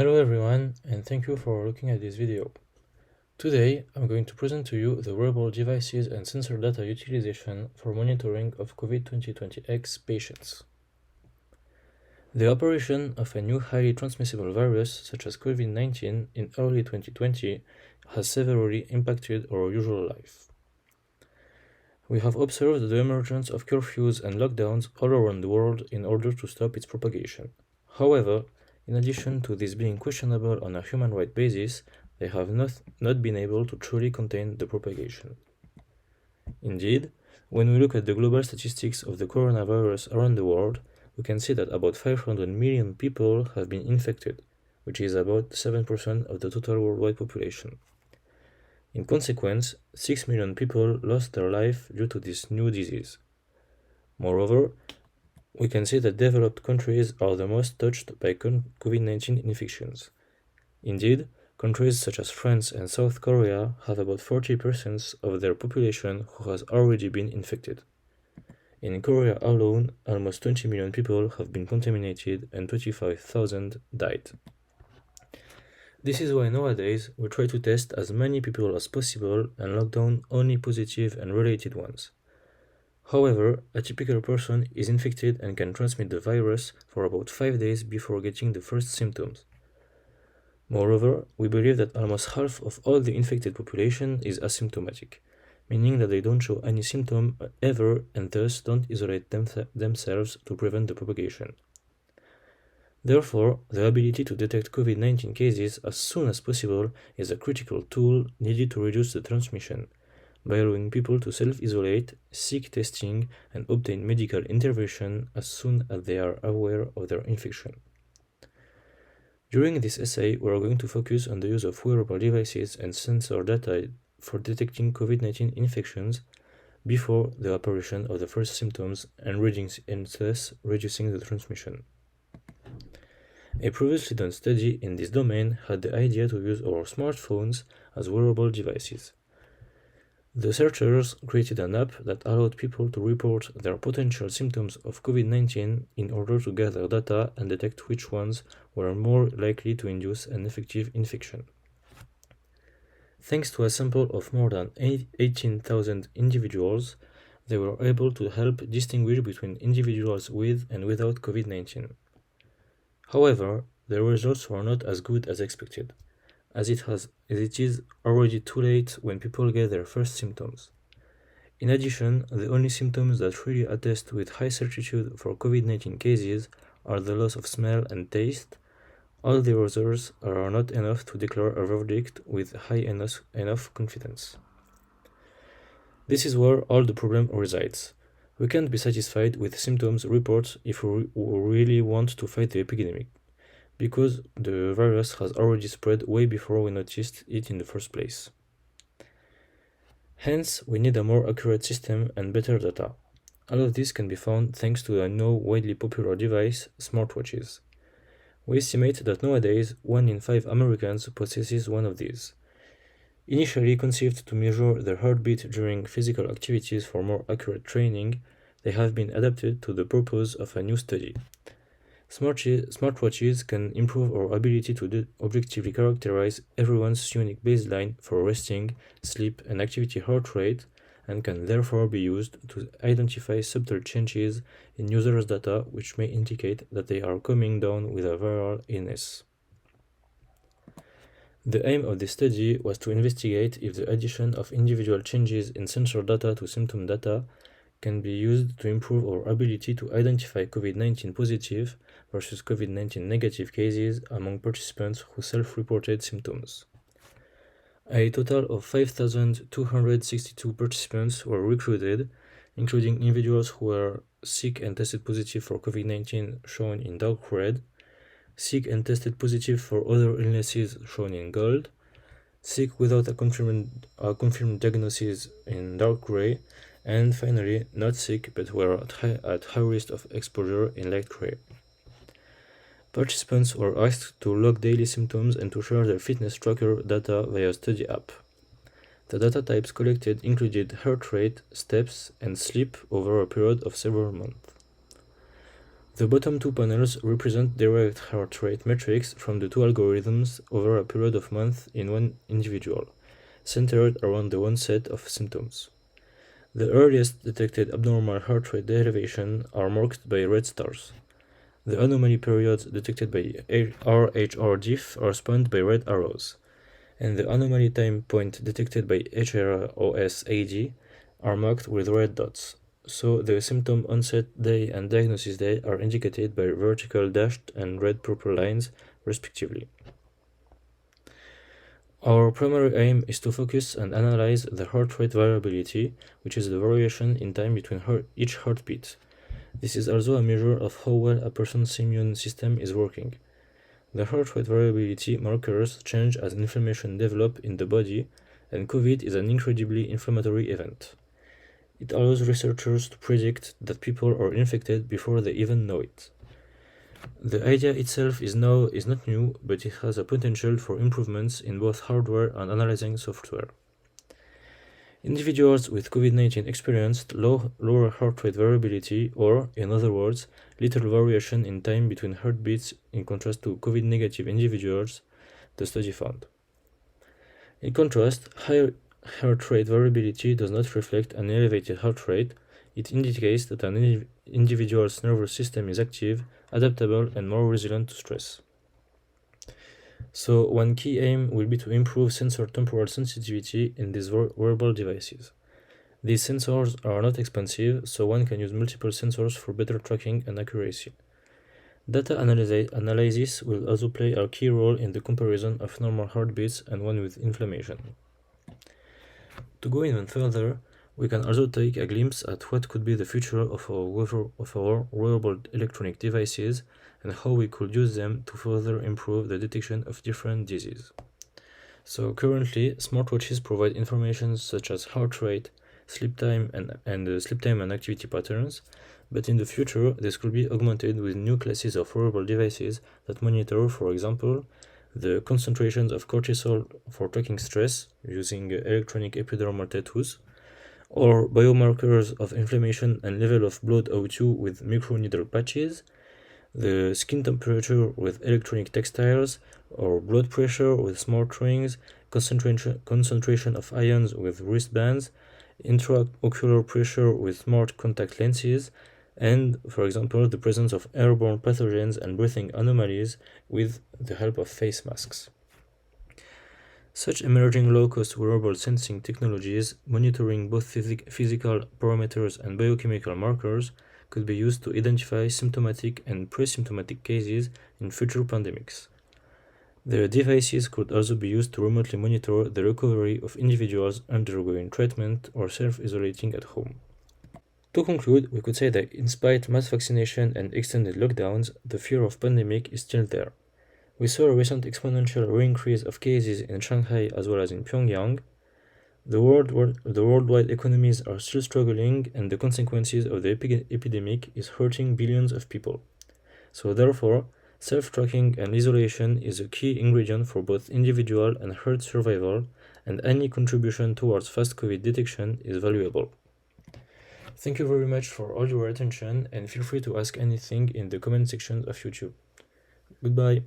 Hello everyone, and thank you for looking at this video. Today, I'm going to present to you the wearable devices and sensor data utilization for monitoring of COVID-202X patients. The apparition of a new highly transmissible virus such as COVID-19 in early 2020 has severely impacted our usual life. We have observed the emergence of curfews and lockdowns all around the world in order to stop its propagation. However, in addition to this being questionable on a human rights basis, they have not been able to truly contain the propagation. Indeed, when we look at the global statistics of the coronavirus around the world, we can see that about 500 million people have been infected, which is about 7% of the total worldwide population. In consequence, 6 million people lost their life due to this new disease. Moreover, we can see that developed countries are the most touched by COVID-19 infections. Indeed, countries such as France and South Korea have about 40% of their population who has already been infected. In Korea alone, almost 20 million people have been contaminated and 25,000 died. This is why nowadays we try to test as many people as possible and lock down only positive and related ones. However, a typical person is infected and can transmit the virus for about 5 days before getting the first symptoms. Moreover, we believe that almost half of all the infected population is asymptomatic, meaning that they don't show any symptom ever and thus don't isolate themselves to prevent the propagation. Therefore, the ability to detect COVID-19 cases as soon as possible is a critical tool needed to reduce the transmission, by allowing people to self-isolate, seek testing, and obtain medical intervention as soon as they are aware of their infection. During this essay, we are going to focus on the use of wearable devices and sensor data for detecting COVID-19 infections before the apparition of the first symptoms and thus reducing the transmission. A previously done study in this domain had the idea to use our smartphones as wearable devices. The researchers created an app that allowed people to report their potential symptoms of COVID-19 in order to gather data and detect which ones were more likely to induce an effective infection. Thanks to a sample of more than 18,000 individuals, they were able to help distinguish between individuals with and without COVID-19. However, the results were not as good as expected, as it is already too late when people get their first symptoms. In addition, the only symptoms that really attest with high certitude for COVID-19 cases are the loss of smell and taste. All the others are not enough to declare a verdict with high enough confidence. This is where all the problem resides. We can't be satisfied with symptoms reports if we really want to fight the epidemic, because the virus has already spread way before we noticed it in the first place. Hence, we need a more accurate system and better data. All of this can be found thanks to a now widely popular device, smartwatches. We estimate that nowadays 1 in 5 Americans possesses one of these. Initially conceived to measure their heartbeat during physical activities for more accurate training, they have been adapted to the purpose of a new study. Smartwatches can improve our ability to objectively characterize everyone's unique baseline for resting, sleep, and activity heart rate, and can therefore be used to identify subtle changes in users' data which may indicate that they are coming down with a viral illness. The aim of this study was to investigate if the addition of individual changes in sensor data to symptom data can be used to improve our ability to identify COVID-19 positive versus COVID-19 negative cases among participants who self-reported symptoms. A total of 5,262 participants were recruited, including individuals who were sick and tested positive for COVID-19 shown in dark red, sick and tested positive for other illnesses shown in gold, sick without a confirmed diagnosis in dark gray, and finally not sick but were at high risk of exposure in light gray. Participants were asked to log daily symptoms and to share their fitness tracker data via study app. The data types collected included heart rate, steps, and sleep over a period of several months. The bottom two panels represent direct heart rate metrics from the two algorithms over a period of months in one individual, centered around the onset of symptoms. The earliest detected abnormal heart rate derivation are marked by red stars. The anomaly periods detected by RHR-diff are spanned by red arrows, and the anomaly time point detected by HROS-AD are marked with red dots, so the symptom onset day and diagnosis day are indicated by vertical dashed and red purple lines, respectively. Our primary aim is to focus and analyze the heart rate variability, which is the variation in time between each heartbeat. This is also a measure of how well a person's immune system is working. The heart rate variability markers change as inflammation develops in the body, and COVID is an incredibly inflammatory event. It allows researchers to predict that people are infected before they even know it. The idea itself is not new, but it has a potential for improvements in both hardware and analyzing software. Individuals with COVID-19 experienced lower heart rate variability, or, in other words, little variation in time between heartbeats in contrast to COVID-negative individuals, the study found. In contrast, high heart rate variability does not reflect an elevated heart rate. It indicates that an individual's nervous system is active, adaptable, and more resilient to stress. So one key aim will be to improve sensor temporal sensitivity in these wearable devices. These sensors are not expensive, so one can use multiple sensors for better tracking and accuracy. Data analysis will also play a key role in the comparison of normal heartbeats and one with inflammation. To go even further, we can also take a glimpse at what could be the future of our wearable electronic devices and how we could use them to further improve the detection of different diseases. So currently, smartwatches provide information such as heart rate, sleep time and activity patterns, but in the future, this could be augmented with new classes of wearable devices that monitor, for example, the concentrations of cortisol for tracking stress using electronic epidermal tattoos, or biomarkers of inflammation and level of blood O2 with microneedle patches, the skin temperature with electronic textiles, or blood pressure with smart rings, concentration of ions with wristbands, intraocular pressure with smart contact lenses, and, for example, the presence of airborne pathogens and breathing anomalies with the help of face masks. Such emerging low-cost wearable sensing technologies, monitoring both physical parameters and biochemical markers, could be used to identify symptomatic and pre-symptomatic cases in future pandemics. The devices could also be used to remotely monitor the recovery of individuals undergoing treatment or self-isolating at home. To conclude, we could say that in spite of mass vaccination and extended lockdowns, the fear of pandemic is still there. We saw a recent exponential re-increase of cases in Shanghai as well as in Pyongyang. The worldwide economies are still struggling, and the consequences of the epidemic is hurting billions of people. So therefore, self-tracking and isolation is a key ingredient for both individual and herd survival, and any contribution towards fast COVID detection is valuable. Thank you very much for all your attention, and feel free to ask anything in the comment section of YouTube. Goodbye.